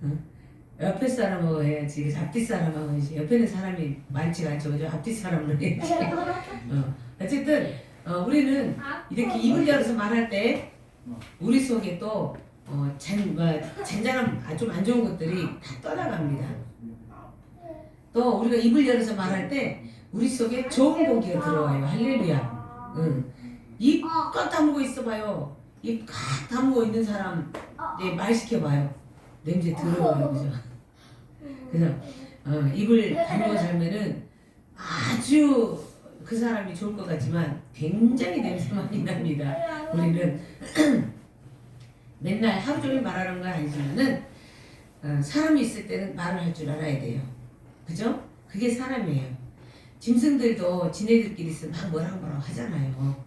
응? 옆에 사람하고 해야지. 앞뒤 사람하고 해야지. 옆에 있는 사람이 많지가 않죠. 그죠? 앞뒤 사람으로 해야지. 어쨌든 우리는 이렇게 입을 열어서 말할 때 우리 속에 또 잔잔한 좀 안 좋은 것들이 다 떠나갑니다. 또 우리가 입을 열어서 말할 때 우리 속에 좋은 공기가 들어와요. 할렐루야. 응. 입 꽉 다물고 있어봐요. 입 꽉 다물고 있는 사람 말 시켜봐요. 냄새 들어요. 그죠? 그래서 입을 다물고 살면은 아주 그 사람이 좋을 것 같지만 굉장히 냄새 많이 납니다. 우리는 맨날 하루 종일 말하는 건 아니지만은 사람이 있을 때는 말을 할 줄 알아야 돼요. 그죠? 그게 사람이에요. 짐승들도 지네들끼리 있으면 막 뭐라고 하잖아요.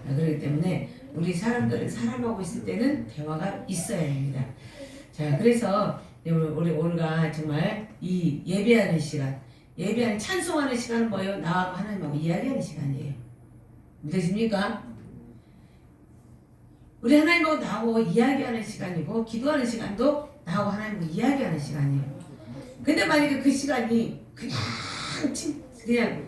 그렇기 때문에 우리 사람들은 사람하고 있을 때는 대화가 있어야 합니다. 자, 그래서 우리가 정말 이 예배하는 시간, 예배하는 찬송하는 시간은 뭐예요? 나하고 하나님하고 이야기하는 시간이에요. 믿으십니까? 우리 하나님하고 나하고 이야기하는 시간이고 기도하는 시간도 나하고 하나님하고 이야기하는 시간이에요. 근데 만약에 그 시간이 그냥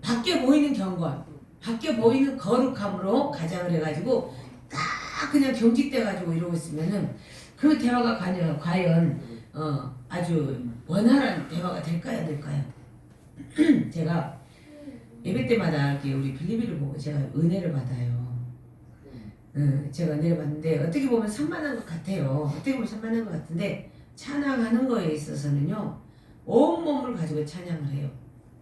밖에 보이는 경건, 밖에 보이는 거룩함으로 가장을 해가지고 딱 그냥 경직돼가지고 이러고 있으면은 그 대화가 과연 아주 원활한 대화가 될까요, 안 될까요? 제가 예배 때마다 우리 빌리비를 보고 제가 은혜를 받아요. 제가 은혜를 받는데 어떻게 보면 산만한 것 같아요. 어떻게 보면 산만한 것 같은데 찬양하는 거에 있어서는요 온 몸을 가지고 찬양을 해요.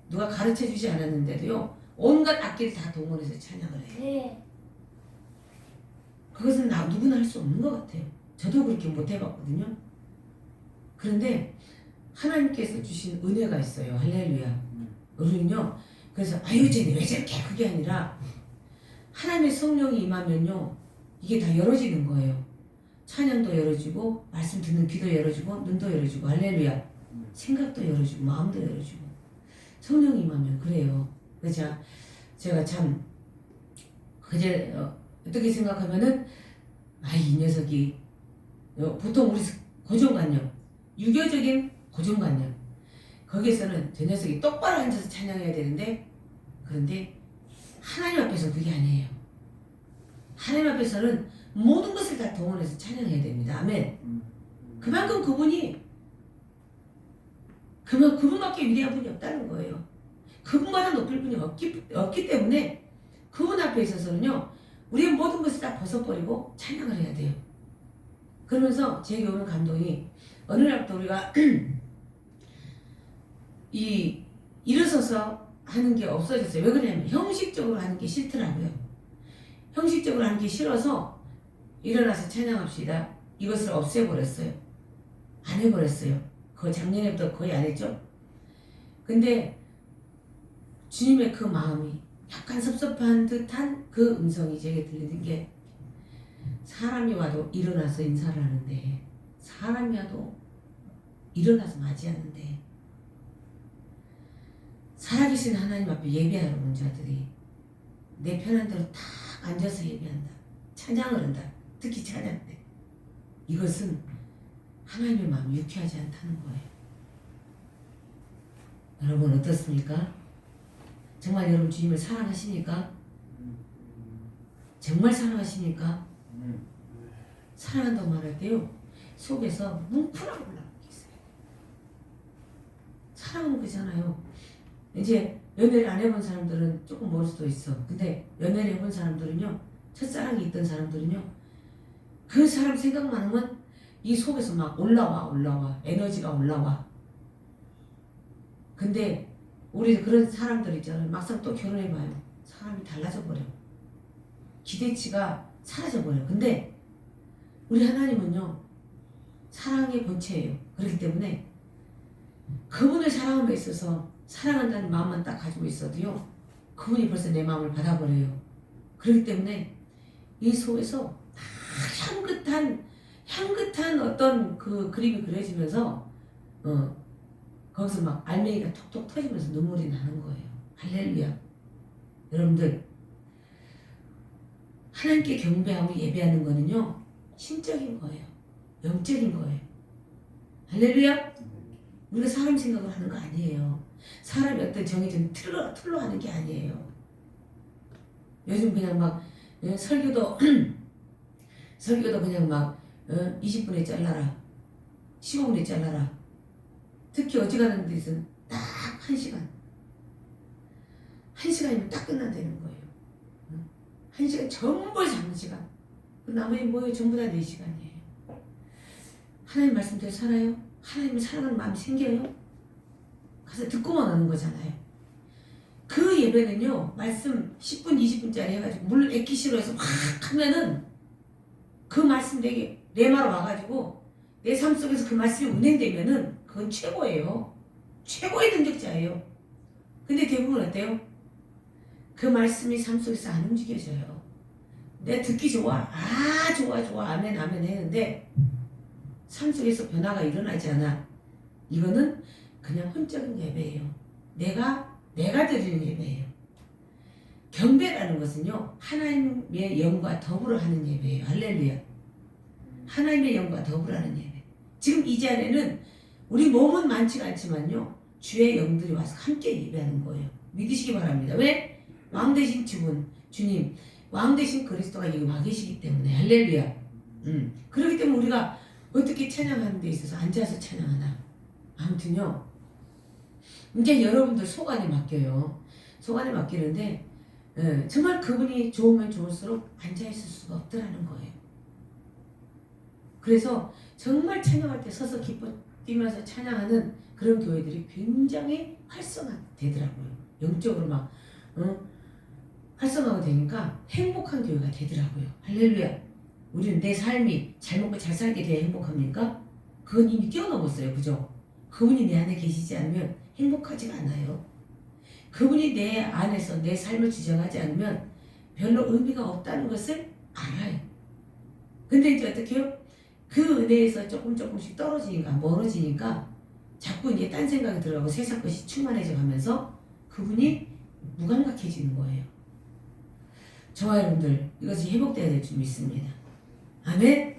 누가 가르쳐 주지 않았는데도요 온갖 악기를 다 동원해서 찬양을 해요. 네. 그것은 누구나 할 수 없는 것 같아요. 저도 그렇게 못 해봤거든요. 그런데 하나님께서 주신 은혜가 있어요. 할렐루야. 우리는요 그래서 쟤네 왜 저렇게 그게 아니라 하나님의 성령이 임하면요 이게 다 열어지는 거예요. 찬양도 열어지고 말씀 듣는 귀도 열어지고 눈도 열어지고 할렐루야. 생각도 열어지고 마음도 열어지고 성령이 임하면 그래요. 그래서 제가 참 그제 어떻게 생각하면은 이 녀석이 보통 우리 고정관념 유교적인 고정관념 거기에서는 저 녀석이 똑바로 앉아서 찬양해야 되는데 그런데 하나님 앞에서는 그게 아니에요. 하나님 앞에서는 모든 것을 다 동원해서 찬양해야 됩니다. 아멘. 그만큼 그분밖에 위대한 분이 없다는 거예요. 그분보다 높일 분이 없기 때문에 그분 앞에 있어서는요 우리의 모든 것을 다 벗어버리고 찬양을 해야 돼요. 그러면서 제게 오는 감동이 어느 날부터 우리가 일어서서 하는 게 없어졌어요. 왜 그러냐면 형식적으로 하는 게 싫더라고요. 형식적으로 하는 게 싫어서 일어나서 찬양합시다. 이것을 없애버렸어요. 안 해버렸어요. 그거 작년에부터 거의 안 했죠. 근데 주님의 그 마음이 약간 섭섭한 듯한 그 음성이 제게 들리는 게 사람이 와도 일어나서 인사를 하는데 사람이 와도 일어나서 맞이하는데 살아계신 하나님 앞에 예배하러 온 자들이 내 편한 대로 딱 앉아서 예배한다. 찬양을 한다. 특히 찬양 때. 이것은 하나님의 마음이 유쾌하지 않다는 거예요. 여러분 어떻습니까? 정말 여러분 주님을 사랑하십니까? 정말 사랑하십니까? 사랑한다고 말할 때요 속에서 뭉클하고 올라오는 게 있어요. 사랑은 그잖아요. 이제 연애를 안 해본 사람들은 조금 모를 수도 있어. 근데 연애를 해본 사람들은요 첫사랑이 있던 사람들은요 그 사람 생각만 하면 이 속에서 막 올라와 에너지가 올라와. 근데 우리 그런 사람들 있잖아요. 막상 또 결혼해봐요. 사람이 달라져 버려. 기대치가 사라져 버려. 근데 우리 하나님은요 사랑의 본체예요. 그렇기 때문에 그분을 사랑함에 있어서 사랑한다는 마음만 딱 가지고 있어도요 그분이 벌써 내 마음을 받아버려요. 그렇기 때문에 이 속에서 향긋한 어떤 그 그림이 그려지면서 거기서 막 알맹이가 톡톡 터지면서 눈물이 나는 거예요. 할렐루야. 여러분들 하나님께 경배하고 예배하는 거는요 신적인 거예요. 영적인 거예요. 할렐루야. 우리가 사람 생각을 하는 거 아니에요. 사람이 어떤 정해진 틀로 하는 게 아니에요. 요즘 그냥 막 설교도 그냥 막 20분에 잘라라, 15분에 잘라라. 특히 어지간한 데서는 딱 1시간. 1시간이면 딱 끝난다는 거예요. 1시간 전부 장시간. 나머지 뭐예요? 전부 다 4시간이에요. 하나님 말씀대로 살아요? 하나님을 사랑하는 마음이 생겨요? 가서 듣고만 오는 거잖아요. 그 예배는요, 말씀 10분, 20분짜리 해가지고, 물론 액기 싫어해서 막 하면은, 그 말씀 되게 레마로 와가지고, 내 삶 속에서 그 말씀이 운행되면은, 그건 최고예요. 최고의 능력자예요. 근데 대부분 어때요? 그 말씀이 삶 속에서 안 움직여져요. 내가 듣기 좋아. 좋아. 아멘 했는데, 삶 속에서 변화가 일어나지 않아. 이거는 그냥 혼적인 예배예요. 내가 드리는 예배예요. 경배라는 것은요, 하나님의 영과 더불어 하는 예배예요. 할렐루야. 하나님의 영과 더불어 하는 예배. 지금 이 자리에는 우리 몸은 많지가 않지만요, 주의 영들이 와서 함께 예배하는 거예요. 믿으시기 바랍니다. 왜? 왕 되신 주님, 왕 되신 그리스도가 여기 와 계시기 때문에. 할렐루야. 그렇기 때문에 우리가 어떻게 찬양하는 데 있어서 앉아서 찬양하나. 아무튼요, 이제 여러분들 소관에 맡겨요. 소관에 맡기는데 정말 그분이 좋으면 좋을수록 앉아있을 수가 없더라는 거예요. 그래서 정말 찬양할 때 서서 기뻐 뛰면서 찬양하는 그런 교회들이 굉장히 활성화되더라고요. 영적으로 막 활성화가 되니까 행복한 교회가 되더라고요. 할렐루야. 우리는 내 삶이 잘 먹고 잘 살게 돼야 행복합니까? 그건 이미 뛰어넘었어요. 그죠? 그분이 내 안에 계시지 않으면 행복하지가 않아요. 그분이 내 안에서 내 삶을 지정하지 않으면 별로 의미가 없다는 것을 알아요. 근데 이제 어떻게 해요? 그 은혜에서 조금씩 떨어지니까, 멀어지니까 자꾸 이제 딴 생각이 들어가고 세상 것이 충만해져 가면서 그분이 무감각해지는 거예요. 저와 여러분들, 이것이 회복돼야 될 줄 믿습니다. 아멘?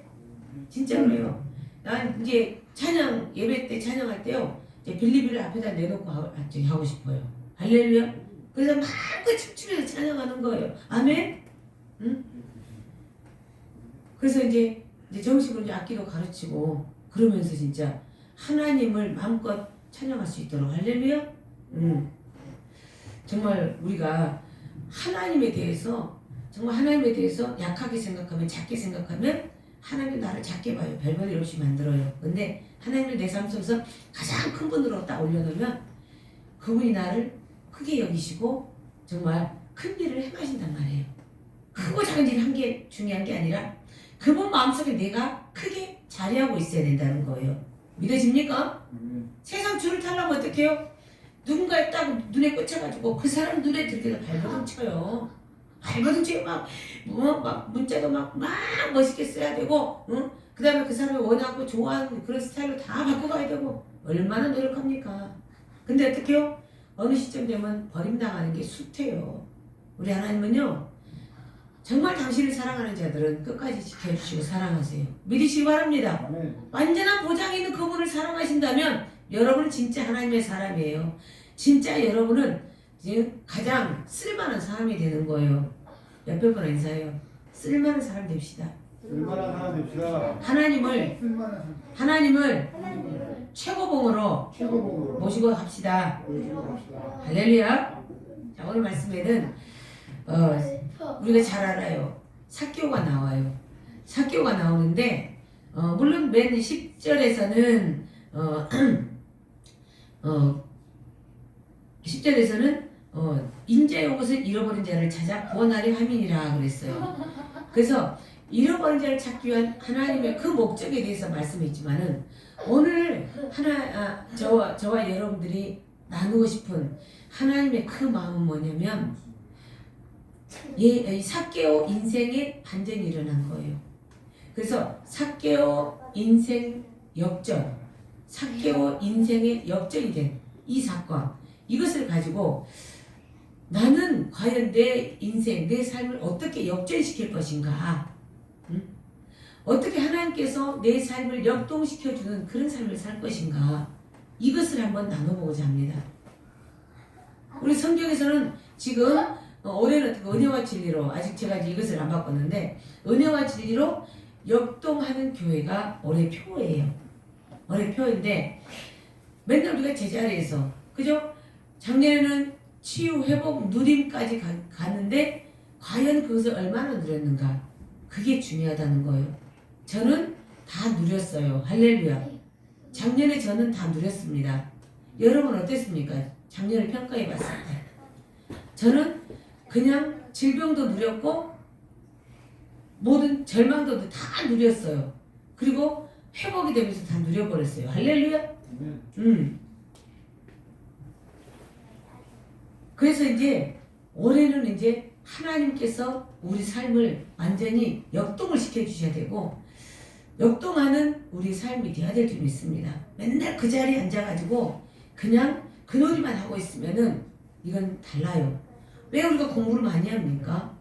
진짜 그래요. 난 이제 찬양, 예배 때 찬양할 때요, 이제 빌리비를 앞에다 내놓고 하고 싶어요. 할렐루야. 그래서 마음껏 춤추면서 찬양하는 거예요. 아멘? 응? 그래서 이제 정식으로 이제 악기도 가르치고 그러면서 진짜 하나님을 마음껏 찬양할 수 있도록. 할렐루야. 정말 우리가 하나님에 대해서 약하게 생각하면, 작게 생각하면 하나님이 나를 작게 봐요. 별볼일 없이 만들어요. 근데 하나님을 내 삶 속에서 가장 큰 분으로 딱 올려놓으면 그분이 나를 크게 여기시고 정말 큰 일을 행하신단 말이에요. 크고 작은 일 한 게 중요한 게 아니라 그분 마음속에 내가 크게 자리하고 있어야 된다는 거예요. 믿어집니까? 세상 줄을 타려면 어떻게 해요? 누군가에 딱 눈에 꽂혀가지고 그 사람 눈에 들게 발버둥 쳐요. 발버둥 치고 막 문자도 막 멋있게 써야 되고, 그 다음에 그 사람이 원하고 좋아하는 그런 스타일로 다 바꿔가야 되고, 얼마나 노력합니까? 근데 어떻게 해요? 어느 시점 되면 버림당하는 게 숱해요. 우리 하나님은요, 정말 당신을 사랑하는 자들은 끝까지 지켜주시고 사랑하세요. 믿으시기 바랍니다. 완전한 보장이 있는 그분을 사랑하신다면 여러분은 진짜 하나님의 사람이에요. 진짜 여러분은 지금 가장 쓸만한 사람이 되는 거예요. 옆에 분과 인사해요. 쓸만한 사람 됩시다. 쓸만한 사람 됩시다. 하나님을 최고봉으로 모시고 갑시다. 할렐루야. 자, 오늘 말씀에는 우리가 잘 알아요. 삭개오가 나와요. 삭개오가 나오는데 물론 맨 10절에서는 10절에서는 인자의 옷을 잃어버린 자를 찾아 구원하려 함이니라 그랬어요. 그래서 잃어버린 자를 찾기 위한 하나님의 그 목적에 대해서 말씀했지만은 오늘 저와 여러분들이 나누고 싶은 하나님의 그 마음은 뭐냐면 삭개오 인생의 반전이 일어난 거예요. 그래서 삭개오 인생 역전, 삭개오 인생의 역전이 된 이 사건, 이것을 가지고 나는 과연 내 인생, 내 삶을 어떻게 역전시킬 것인가? 어떻게 하나님께서 내 삶을 역동시켜주는 그런 삶을 살 것인가, 이것을 한번 나눠보고자 합니다. 우리 성경에서는 지금 올해는 은혜와 진리로, 아직 제가 이것을 안 바꿨는데, 은혜와 진리로 역동하는 교회가 올해 표예요. 올해 표인데, 맨날 우리가 제자리에서, 그죠? 작년에는 치유, 회복, 누림까지 갔는데 과연 그것을 얼마나 누렸는가, 그게 중요하다는 거예요. 저는 다 누렸어요. 할렐루야. 작년에 저는 다 누렸습니다. 여러분 어땠습니까? 작년을 평가해 봤을 때 저는 그냥 질병도 누렸고 모든 절망도 다 누렸어요. 그리고 회복이 되면서 다 누려버렸어요. 할렐루야. 그래서 이제 올해는 이제 하나님께서 우리 삶을 완전히 역동을 시켜주셔야 되고, 역동하는 우리 삶이 돼야 될 줄 믿습니다. 맨날 그 자리에 앉아가지고 그냥 그 놀이만 하고 있으면은 이건 달라요. 왜 우리가 공부를 많이 합니까?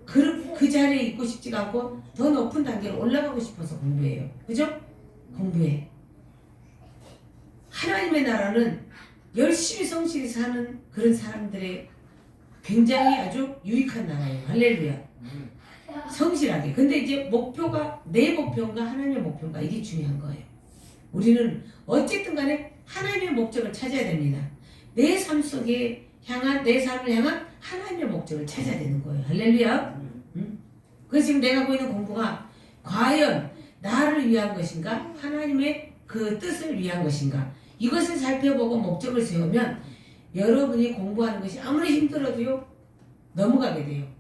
그 자리에 있고 싶지가 않고 더 높은 단계로 올라가고 싶어서 공부해요. 그죠? 공부해. 하나님의 나라는 열심히 성실히 사는 그런 사람들의 굉장히 아주 유익한 나라예요. 할렐루야. 성실하게. 근데 이제 목표가 내 목표인가 하나님의 목표인가, 이게 중요한 거예요. 우리는 어쨌든 간에 하나님의 목적을 찾아야 됩니다. 내 삶 속에 내 삶을 향한 하나님의 목적을 찾아야 되는 거예요. 할렐루야. 그래서 지금 내가 하고 있는 공부가 과연 나를 위한 것인가, 하나님의 그 뜻을 위한 것인가, 이것을 살펴보고 목적을 세우면 여러분이 공부하는 것이 아무리 힘들어도요 넘어가게 돼요.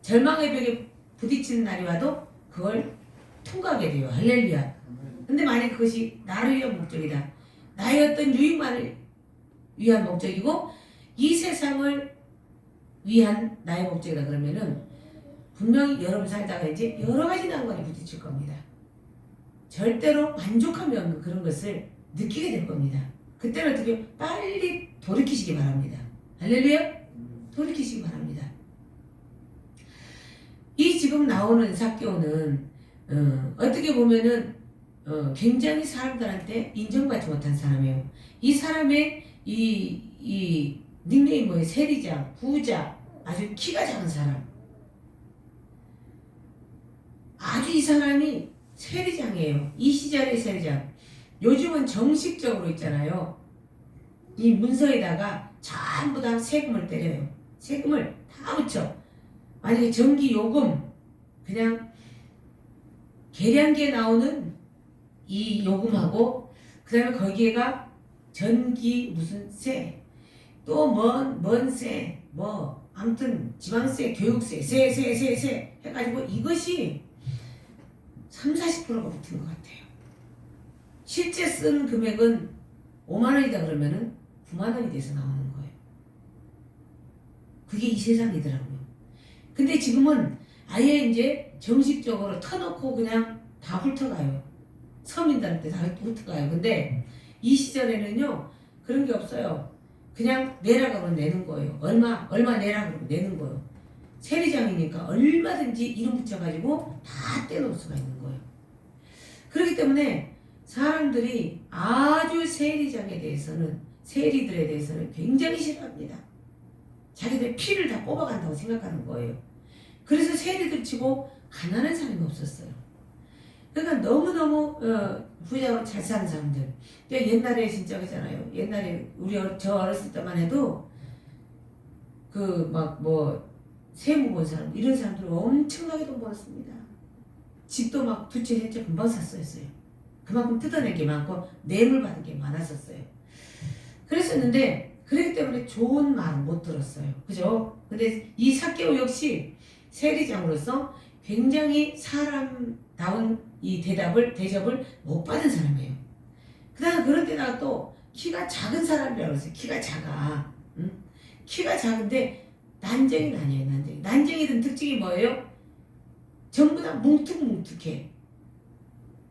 절망의 벽에 부딪히는 날이 와도 그걸 통과하게 돼요. 할렐루야. 근데 만약 그것이 나를 위한 목적이다, 나의 어떤 유익만을 위한 목적이고 이 세상을 위한 나의 목적이다, 그러면은 분명히 여러분 살다가 이제 여러 가지 난관에 부딪힐 겁니다. 절대로 만족함이 없는 그런 것을 느끼게 될 겁니다. 그때는 어떻게 빨리 돌이키시기 바랍니다. 할렐루야. 돌이키시기 바랍니다. 이 지금 나오는 삭개오는 어떻게 보면은 굉장히 사람들한테 인정받지 못한 사람이에요. 이 사람의 이 닉네임 뭐예요? 세리장, 부자, 아주 키가 작은 사람. 아주 이 사람이 세리장이에요. 이 시절의 세리장. 요즘은 정식적으로 있잖아요. 이 문서에다가 전부 다 세금을 때려요. 세금을 다 붙여. 만약에 전기 요금, 그냥 계량기에 나오는 이 요금하고, 그 다음에 거기에가 전기 무슨 세, 또 뭔 세, 뭐 아무튼 지방세, 교육세, 세 해가지고 이것이 30-40%가 붙은 것 같아요. 실제 쓴 금액은 5만 원이다 그러면은 9만 원이 돼서 나오는 거예요. 그게 이 세상이더라고요. 근데 지금은 아예 이제 정식적으로 터놓고 그냥 다 훑어가요. 서민들한테 다 훑어가요. 근데 이 시절에는요 그런 게 없어요. 그냥 내라 그러면 내는 거예요. 얼마 내라 그러면 내는 거예요. 세리장이니까 얼마든지 이름 붙여가지고 다 떼놓을 수가 있는 거예요. 그렇기 때문에 사람들이 아주 세리들에 대해서는 굉장히 싫어합니다. 자기들 피를 다 뽑아간다고 생각하는 거예요. 그래서 세리들 치고 가난한 사람이 없었어요. 그러니까 너무너무 부자로 잘 사는 사람들. 옛날에 진짜 그잖아요. 옛날에 저 어렸을 때만 해도 그 막 뭐 세무 본 사람, 이런 사람들 엄청나게 돈 벌었습니다. 집도 막 2채 3채 금방 샀었어요. 그만큼 뜯어낼 게 많고 뇌물 받은 게 많았었어요. 그랬었는데 그렇기 때문에 좋은 말은 못 들었어요. 그죠? 근데 이 삭개오 역시 세리장으로서 굉장히 사람다운 이 대접을 못 받은 사람이에요. 그 다음에 그런 데다가 또 키가 작은 사람이라고 했어요. 키가 작아. 응? 키가 작은데 난쟁이는 아니에요. 난쟁이든 특징이 뭐예요? 전부 다 뭉툭뭉툭해.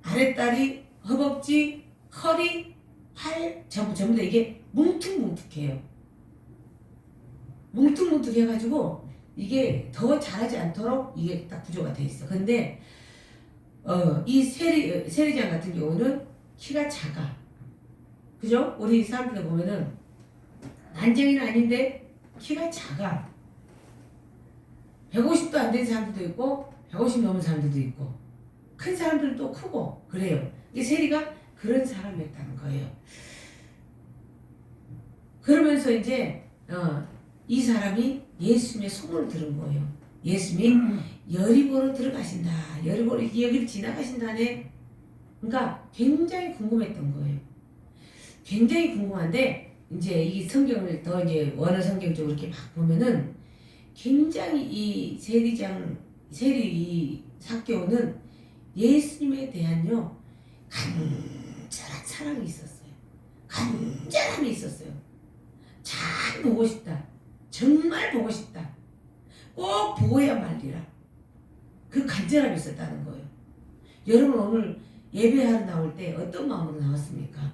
아랫다리, 허벅지, 허리, 팔 전부 다 이게 뭉툭뭉툭해요. 뭉툭뭉툭해가지고 이게 더 자라지 않도록 이게 딱 구조가 돼 있어. 근데 이 세리장 같은 경우는 키가 작아. 그죠? 우리 사람들 보면은 난쟁이는 아닌데 키가 작아. 150도 안 된 사람들도 있고 150 넘은 사람들도 있고 큰 사람들도 크고 그래요. 이 세리가 그런 사람이었다는 거예요. 그러면서 이제 이 사람이 예수님의 소문을 들은 거예요. 예수님이 여리고로 들어가신다. 여리고로 여기를 지나가신다네. 그러니까 굉장히 궁금했던 거예요. 굉장히 궁금한데 이제 이 성경을 더 이제 원어 성경 쪽으로 이렇게 막 보면은 굉장히 이 세리 삭개오는 예수님에 대한요 간절한 사랑이 있었어요. 간절함이 있었어요. 잘 보고 싶다. 정말 보고 싶다. 꼭 보고야 말리라. 그 간절함이 있었다는 거예요. 여러분 오늘 예배하러 나올 때 어떤 마음으로 나왔습니까?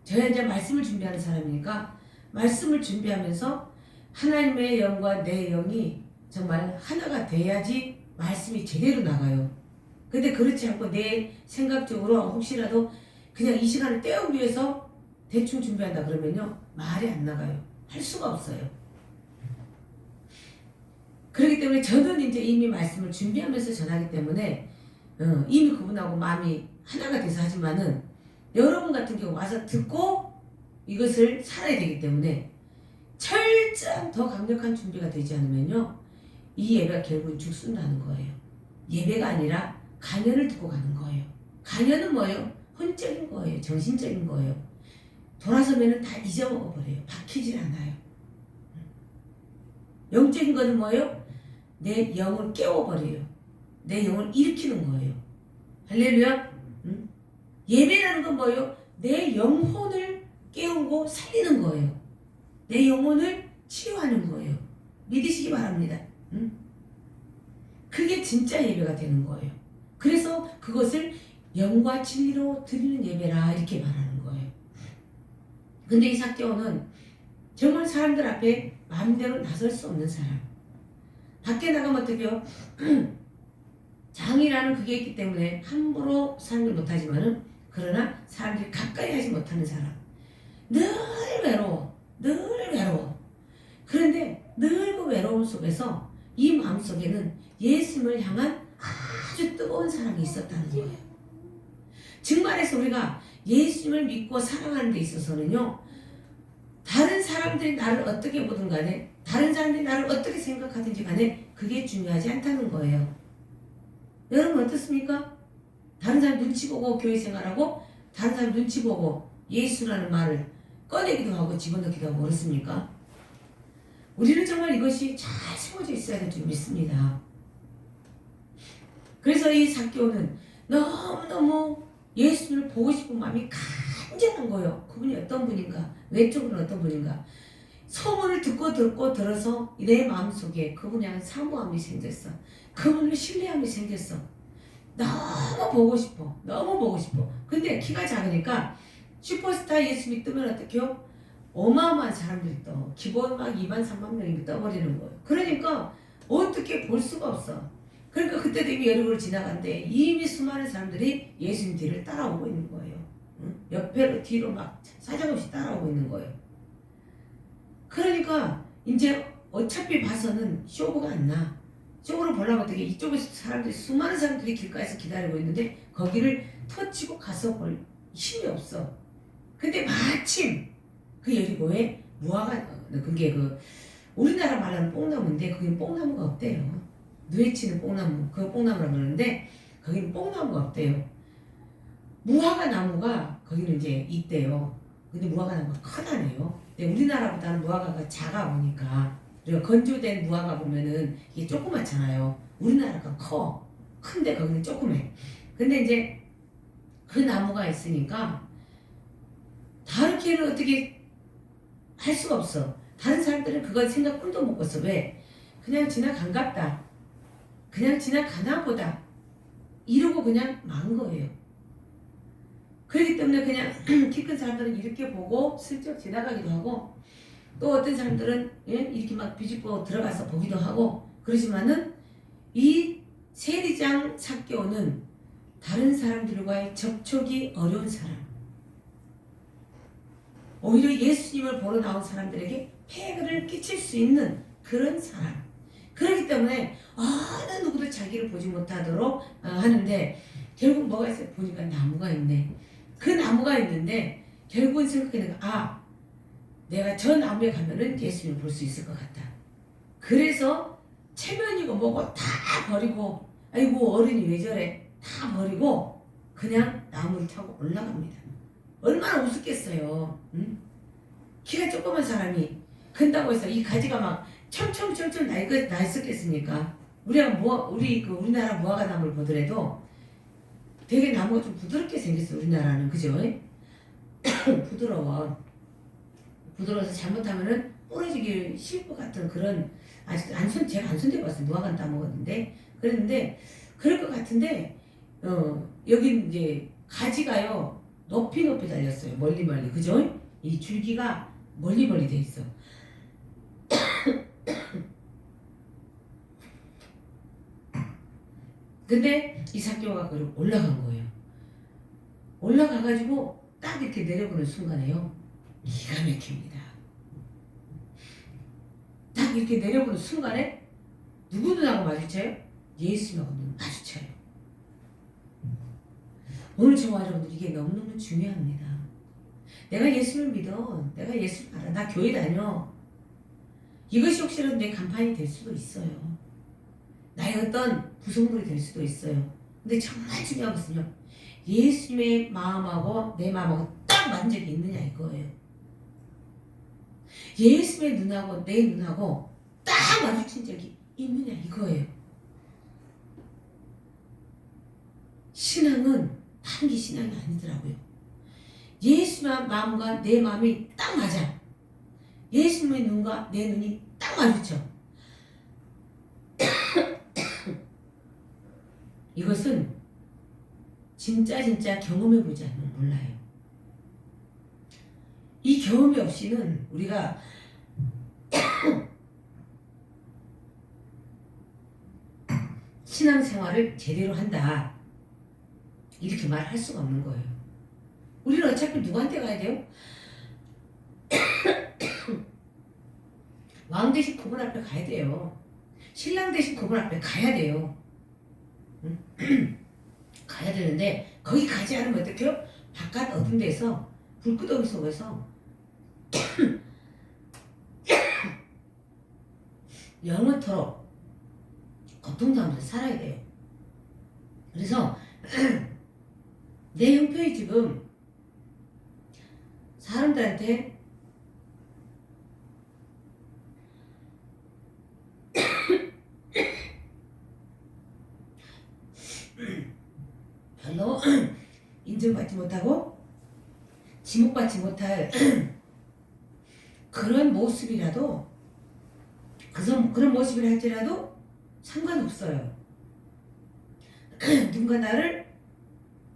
저희가 이제 말씀을 준비하는 사람이니까 말씀을 준비하면서 하나님의 영과 내 영이 정말 하나가 돼야지 말씀이 제대로 나가요. 근데 그렇지 않고 내 생각적으로 혹시라도 그냥 이 시간을 때우기 위해서 대충 준비한다 그러면요 말이 안 나가요. 할 수가 없어요. 그렇기 때문에 저는 이제 이미 말씀을 준비하면서 전하기 때문에 이미 그분하고 마음이 하나가 돼서 하지만은 여러분 같은 경우 와서 듣고 이것을 살아야 되기 때문에 철저한 더 강력한 준비가 되지 않으면요 이 예배가 결국은 죽순다는 거예요. 예배가 아니라 강연을 듣고 가는 거예요. 강연은 뭐예요? 혼적인 거예요. 정신적인 거예요. 돌아서면은 다 잊어먹어 버려요. 박히질 않아요. 영적인 거는 뭐예요? 내 영을 깨워버려요. 내 영을 일으키는 거예요. 할렐루야. 예배라는 건 뭐예요? 내 영혼을 깨우고 살리는 거예요. 내 영혼을 치유하는 거예요. 믿으시기 바랍니다. 그게 진짜 예배가 되는 거예요. 그래서 그것을 영과 진리로 드리는 예배라 이렇게 말하는 거예요. 근데 이 삭개오는 정말 사람들 앞에 마음대로 나설 수 없는 사람. 밖에 나가면 어떡해요? 장이라는 그게 있기 때문에 함부로 사람들 못하지만은 그러나 사람들이 가까이 하지 못하는 사람. 늘 외로워. 늘 외로워. 그런데 늘 그 외로움 속에서 이 마음속에는 예수님을 향한 아주 뜨거운 사랑이 있었다는 거예요. 정말해서 우리가 예수님을 믿고 사랑하는 데 있어서는요 다른 사람들이 나를 어떻게 보든 간에 다른 사람들이 나를 어떻게 생각하든지 간에 그게 중요하지 않다는 거예요. 여러분 어떻습니까? 다른 사람 눈치 보고 교회 생활하고 다른 사람 눈치 보고 예수라는 말을 꺼내기도 하고 집어넣기도 하고 그렇습니까? 우리는 정말 이것이 잘 세워져 있어야 될 줄 믿습니다. 그래서 이 삭개오는 너무너무 예수님을 보고 싶은 마음이 간절한 거예요. 그분이 어떤 분인가? 외적으로는 어떤 분인가? 소문을 듣고 들어서 내 마음속에 그분에 대한 사모함이 생겼어. 그분을 신뢰함이 생겼어. 너무 보고 싶어. 너무 보고 싶어. 근데 키가 작으니까 슈퍼스타 예수님이 뜨면 어떡해요? 어마어마한 사람들이 떠. 기본 막 2만 3만 명이 떠버리는 거예요. 그러니까 어떻게 볼 수가 없어. 그러니까 그때도 이미 여리고를 지나간데 이미 수많은 사람들이 예수님 뒤를 따라오고 있는 거예요. 옆에로 뒤로 막 사정없이 따라오고 있는 거예요. 그러니까 이제 어차피 봐서는 쇼부가 안 나. 쇼부를 보려면 어떻게 이쪽에서 사람들이 수많은 사람들이 길가에서 기다리고 있는데 거기를 터치고 가서 볼 힘이 없어. 근데 마침 그 여리고에 무화과 그게 우리나라 말하는 뽕나무인데 거기는 뽕나무가 없대요. 누에치는 뽕나무 그 뽕나무라고 그러는데 거기는 뽕나무가 없대요. 무화과 나무가 거기는 이제 있대요. 근데 무화과 나무가 크다네요. 근데 우리나라보다는 무화과가 작아 보니까 우리가 건조된 무화과 보면은 이게 조그맣잖아요. 우리나라가 커. 큰데 거기는 조그매. 근데 이제 그 나무가 있으니까 다르게는 어떻게 할 수가 없어. 다른 사람들은 그걸 생각 꿈도 못 꿨어. 왜? 그냥 지나간갑다. 그냥 지나가나 보다. 이러고 그냥 만 거예요. 그렇기 때문에 그냥 키 큰 사람들은 이렇게 보고 슬쩍 지나가기도 하고 또 어떤 사람들은 이렇게 막 비집고 들어가서 보기도 하고 그러지만은 이 세리장 삭개오는 다른 사람들과의 접촉이 어려운 사람, 오히려 예수님을 보러 나온 사람들에게 폐해를 끼칠 수 있는 그런 사람. 그렇기 때문에 어느 누구도 자기를 보지 못하도록 하는데, 결국 뭐가 있어요? 보니까 나무가 있네. 그 나무가 있는데 결국은 생각하는 거, 내가 저 나무에 가면은 예수님을 볼 수 있을 것 같다. 그래서 체면이고 뭐고 다 버리고, 아이고 어른이 왜 저래, 다 버리고 그냥 나무를 타고 올라갑니다. 얼마나 우습겠어요. 응? 키가 조그만 사람이 큰다고 해서 이 가지가 막 청청청청 나 있었겠습니까? 우리나라 무화과 나무를 보더라도 되게 나무가 좀 부드럽게 생겼어. 우리나라는, 그죠? 부드러워서 잘못하면은 부러지기 쉬울 것 같은 그런, 아직 제가 안 손대봤어요. 무화과 따먹었는데, 그랬는데 그럴 것 같은데, 여기 이제 가지가요 높이 달렸어요. 멀리, 그죠? 이 줄기가 멀리 돼 있어. 근데 이 삭개오가 그걸 올라간 거예요. 올라가가지고 딱 이렇게 내려보는 순간에요, 기가 막힙니다. 딱 이렇게 내려보는 순간에 누구 눈하고 마주쳐요? 예수님하고 눈 마주쳐요. 오늘 저와 여러분들, 이게 너무너무 중요합니다. 내가 예수를 믿어, 내가 예수를 알아, 나 교회 다녀, 이것이 혹시라도 내 간판이 될 수도 있어요. 나의 어떤 구성물이 될 수도 있어요. 근데 정말 중요한 것은요, 예수님의 마음하고 내 마음하고 딱 맞는 적이 있느냐 이거예요. 예수님의 눈하고 내 눈하고 딱 마주친 적이 있느냐 이거예요. 신앙은 단기 신앙이 아니더라고요. 예수님의 마음과 내 마음이 딱 맞아. 예수님의 눈과 내 눈이 딱 마주쳐. 이것은 진짜 경험해보지 않으면 몰라요. 이 경험이 없이는 우리가 신앙생활을 제대로 한다, 이렇게 말할 수가 없는 거예요. 우리는 어차피 누구한테 가야 돼요? 왕 대신 그분 앞에 가야 돼요. 신랑 대신 그분 앞에 가야 돼요. 가야 되는데 거기 가지 않으면 어떡해요? 바깥 어떤 데서 불끄덩이 속에서 영원토록 고통당하면서 살아야 돼요. 그래서 내 형편이 지금 사람들한테 별로 인정받지 못하고 지목받지 못할 그런 모습이라도, 그런 모습을 할지라도 상관없어요. 누군가 나를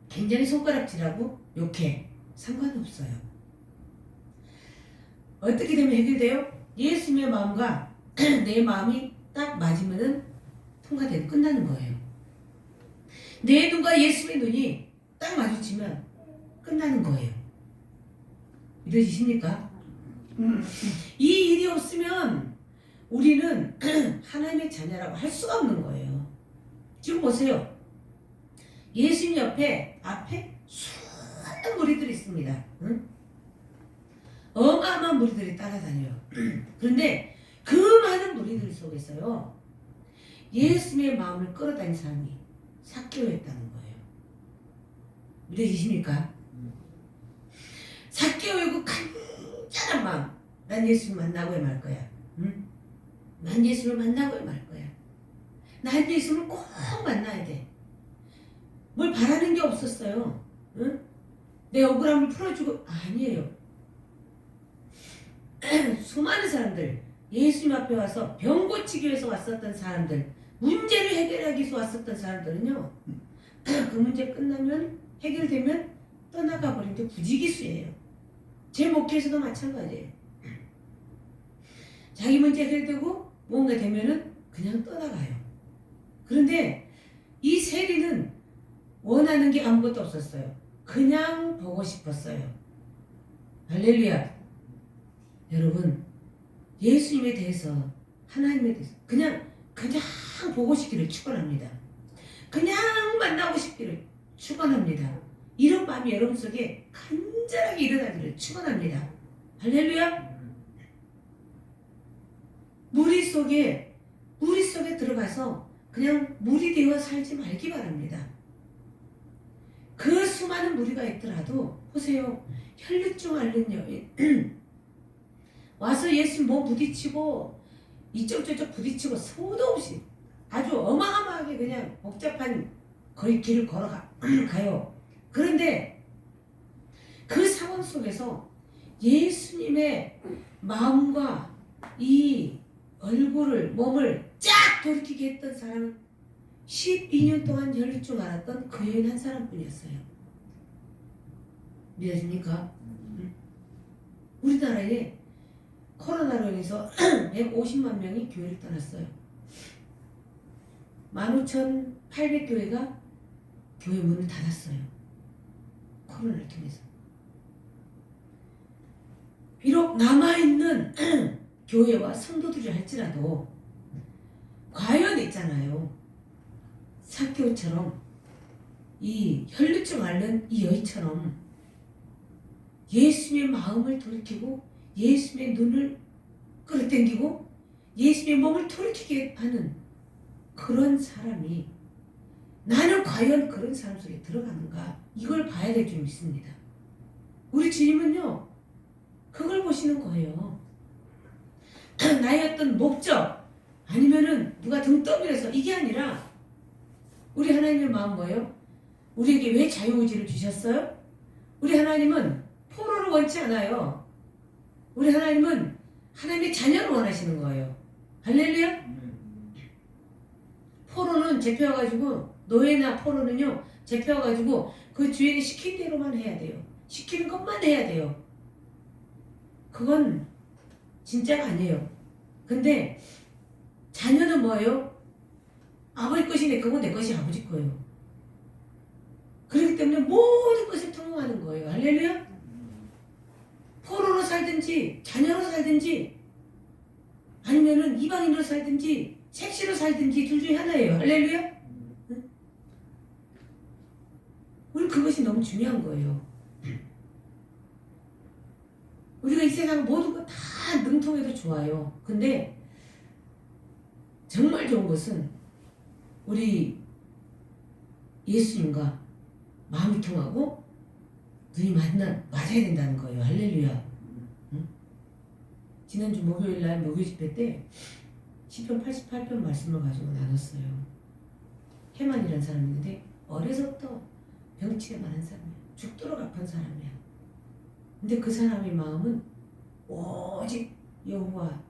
굉장히 손가락질하고 욕해, 상관없어요. 어떻게 되면 해결돼요? 예수님의 마음과 내 마음이 딱 맞으면은 통과되고 끝나는 거예요. 내 눈과 예수님의 눈이 딱 마주치면 끝나는 거예요. 믿어지십니까? 이 일이 없으면 우리는 하나님의 자녀라고 할 수가 없는 거예요. 지금 보세요. 예수님 앞에 수많은 무리들이 있습니다. 응? 어마어마한 무리들이 따라다녀요. 그런데 그 많은 무리들 속에서요, 예수님의 마음을 끌어다닌 사람이 삭개오였다는 거예요. 믿어지십니까? 삭개오의 그 간절한 마음, 난 예수를 만나고 말 거야. 응? 난 예수를 만나고 말 거야. 난 예수를 꼭 만나야 돼. 뭘 바라는 게 없었어요. 응? 내 억울함을 풀어주고, 아니에요. 수많은 사람들, 예수님 앞에 와서 병 고치기 위해서 왔었던 사람들, 문제를 해결하기 위해서 왔었던 사람들은요, 그 문제 끝나면, 해결되면 떠나가 버린 게 부지기수예요. 제 목회에서도 마찬가지예요. 자기 문제 해결되고 뭔가 되면은 그냥 떠나가요. 그런데 이 세리는 원하는 게 아무것도 없었어요. 그냥 보고 싶었어요. 할렐루야. 여러분, 예수님에 대해서, 하나님에 대해서 그냥 보고 싶기를 축원합니다. 그냥 만나고 싶기를 축원합니다. 이런 마음이 여러분 속에 간절하게 일어나기를 축원합니다. 할렐루야. 무리 속에 들어가서 그냥 무리 되어 살지 말기 바랍니다. 그 수많은 무리가 있더라도 보세요. 혈류증 앓는 여인 와서 예수님 뭐 부딪히고 이쪽 저쪽 부딪히고 소도 없이 아주 어마어마하게 그냥 복잡한 거의 길을 걸어가요. 그런데 그 상황 속에서 예수님의 마음과 이 얼굴을 몸을 쫙 돌이키게 했던 사람은 12년 동안 혈류증 앓았던 그 여인 한 사람뿐이었어요. 믿어집니까? 우리나라에 코로나로 인해서 150만 명이 교회를 떠났어요. 15,800교회가 교회 문을 닫았어요. 코로나를 통해서. 비록 남아있는 교회와 성도들이 할지라도 과연 있잖아요. 삭개오처럼 이 혈류증 앓는 이 여인처럼 예수님의 마음을 돌이키고 예수님의 눈을 끌어당기고 예수님의 몸을 돌이키게 하는 그런 사람이 나는 과연 그런 사람 속에 들어가는가, 이걸 봐야 될 줄 믿습니다. 우리 주님은요 그걸 보시는 거예요. 나의 어떤 목적 아니면은 누가 등 떠밀어서 이게 아니라 우리 하나님의 마음 뭐예요? 우리에게 왜 자유의지를 주셨어요? 우리 하나님은 포로를 원치 않아요. 우리 하나님은 하나님의 자녀를 원하시는 거예요. 할렐루야. 포로는 잡혀와가지고, 노예나 포로는요 잡혀와가지고 그 주인이 시킨 대로만 해야 돼요. 시키는 것만 해야 돼요. 그건 진짜가 아니에요. 근데 자녀는 뭐예요? 아버지 것이 내 거고 내 것이 아버지 거예요. 그렇기 때문에 모든 것을 통용하는 거예요. 할렐루야. 포로로 살든지 자녀로 살든지 아니면은 이방인으로 살든지 색시로 살든지 둘 중에 하나예요. 할렐루야. 응? 우리 그것이 너무 중요한 거예요. 우리가 이 세상 모든 거 다 능통해도 좋아요. 근데 정말 좋은 것은 우리 예수님과 마음이 통하고 눈이 맞아야 된다는 거예요. 할렐루야. 응? 지난주 목요일날 목요 집회 때 시편 88편 말씀을 가지고 나눴어요. 해만이라는 사람인데 어려서부터 병치레 많은 사람이야. 죽도록 아픈 사람이야. 근데 그 사람의 마음은 오직 여호와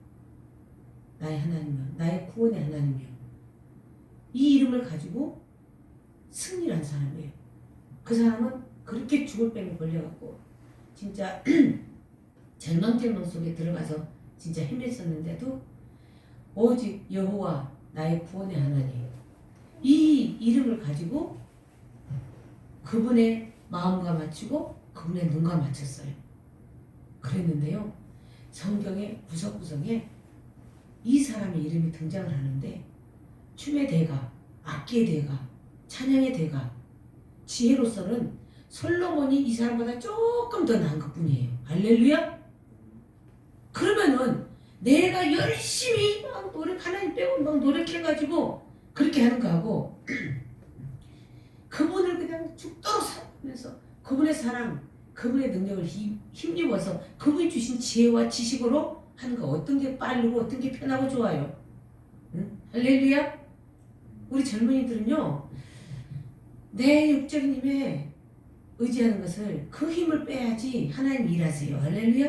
나의 하나님이요, 나의 구원의 하나님이요, 이 이름을 가지고 승리한 사람이에요. 그 사람은 그렇게 죽을 병에 걸려갖고 진짜 절망 속에 들어가서 진짜 헤맸었는데도 오직 여호와 나의 구원의 하나님, 이 이름을 가지고 그분의 마음과 맞추고 그분의 눈과 맞췄어요. 그랬는데요, 성경의 구석구석에 이 사람의 이름이 등장을 하는데 춤의 대가, 악기의 대가, 찬양의 대가, 지혜로서는 솔로몬이 이 사람보다 조금 더 나은 것뿐이에요. 할렐루야. 그러면은 내가 열심히 막 하나님 빼고 막 노력해가지고 그렇게 하는 거하고 그분을 그냥 죽도록 살면서 그분의 사랑, 그분의 능력을 힘입어서 그분이 주신 지혜와 지식으로 하는 거, 어떤 게 빠르고 어떤 게 편하고 좋아요. 응? 할렐루야. 우리 젊은이들은요 내 육적인 힘에 의지하는 것을, 그 힘을 빼야지 하나님 일하세요. 할렐루야.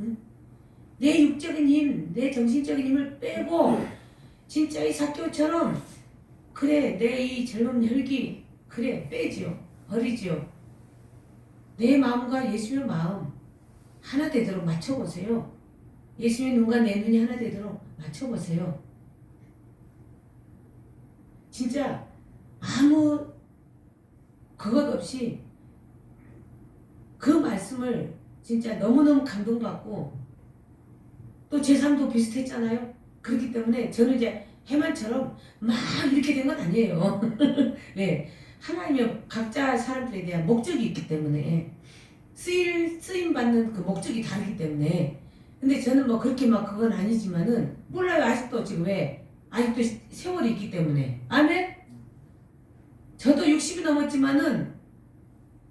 응? 내 육적인 힘, 내 정신적인 힘을 빼고 진짜 이 삭개오처럼 그래 내 이 젊은 혈기 그래 빼지요. 버리지요. 내 마음과 예수님의 마음 하나 되도록 맞춰보세요. 예수님의 눈과 내 눈이 하나 되도록 맞춰보세요. 진짜 아무 그것 없이 그 말씀을 진짜 너무너무 감동받고 또 제 삶도 비슷했잖아요. 그렇기 때문에 저는 이제 해만처럼 막 이렇게 된 건 아니에요. 네. 하나님의 각자 사람들에 대한 목적이 있기 때문에 쓰임 받는 그 목적이 다르기 때문에 근데 저는 뭐 그렇게 막 그건 아니지만은 몰라요. 아직도 지금 왜 아직도 세월이 있기 때문에 아멘. 저도 60이 넘었지만은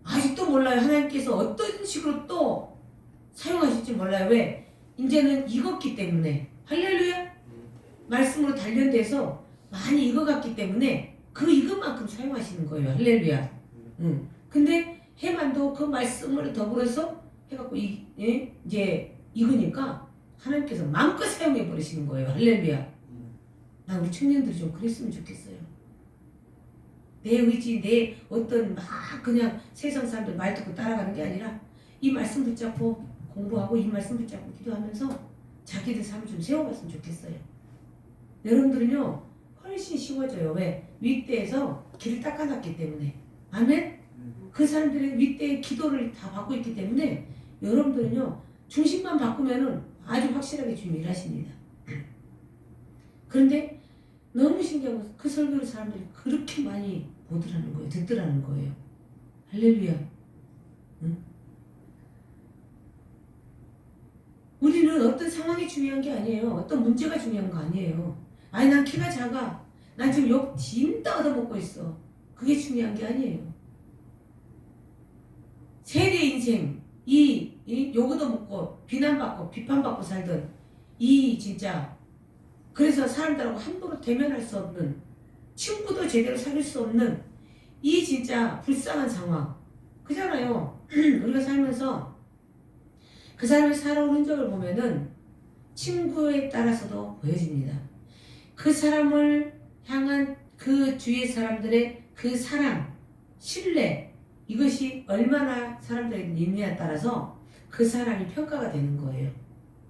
아직도 몰라요. 하나님께서 어떤 식으로 또 사용하실지 몰라요. 왜? 이제는 익었기 때문에 할렐루야. 말씀으로 단련돼서 많이 익어갔기 때문에 그 익은 만큼 사용하시는 거예요. 할렐루야. 근데 해만도 그 말씀으로 더불어서 해갖고 이제 익으니까 하나님께서 마음껏 사용해 버리시는 거예요. 할렐루야. 난 우리 청년들이 좀 그랬으면 좋겠어요. 내 의지, 내 어떤 막 그냥 세상 사람들 말 듣고 따라가는 게 아니라 이 말씀 붙잡고 공부하고 이 말씀 붙잡고 기도하면서 자기들 삶을 좀 세워봤으면 좋겠어요. 여러분들은요 훨씬 쉬워져요. 왜? 윗대에서 길을 닦아놨기 때문에. 아멘? 그 사람들이 윗대에 기도를 다 받고 있기 때문에 여러분들은요 중심만 바꾸면은 아주 확실하게 주님 일하십니다. 그런데 너무 신기한 것은 그 설교를 사람들이 그렇게 많이 보더라는 거예요. 듣더라는 거예요. 할렐루야. 응? 우리는 어떤 상황이 중요한 게 아니에요. 어떤 문제가 중요한 거 아니에요. 아니 난 키가 작아. 난 지금 욕 진짜 얻어먹고 있어. 그게 중요한 게 아니에요. 세대 인생 욕 얻어먹고 비난받고 비판받고 살던 이 진짜 그래서 사람들하고 함부로 대면할 수 없는 친구도 제대로 사귈 수 없는 이 진짜 불쌍한 상황 그잖아요. 우리가 살면서 그 사람이 살아온 흔적을 보면은 친구에 따라서도 보여집니다. 그 사람을 향한 그 주위의 사람들의 그 사랑, 신뢰 이것이 얼마나 사람들에게 있느냐에 따라서 그 사람이 평가가 되는 거예요.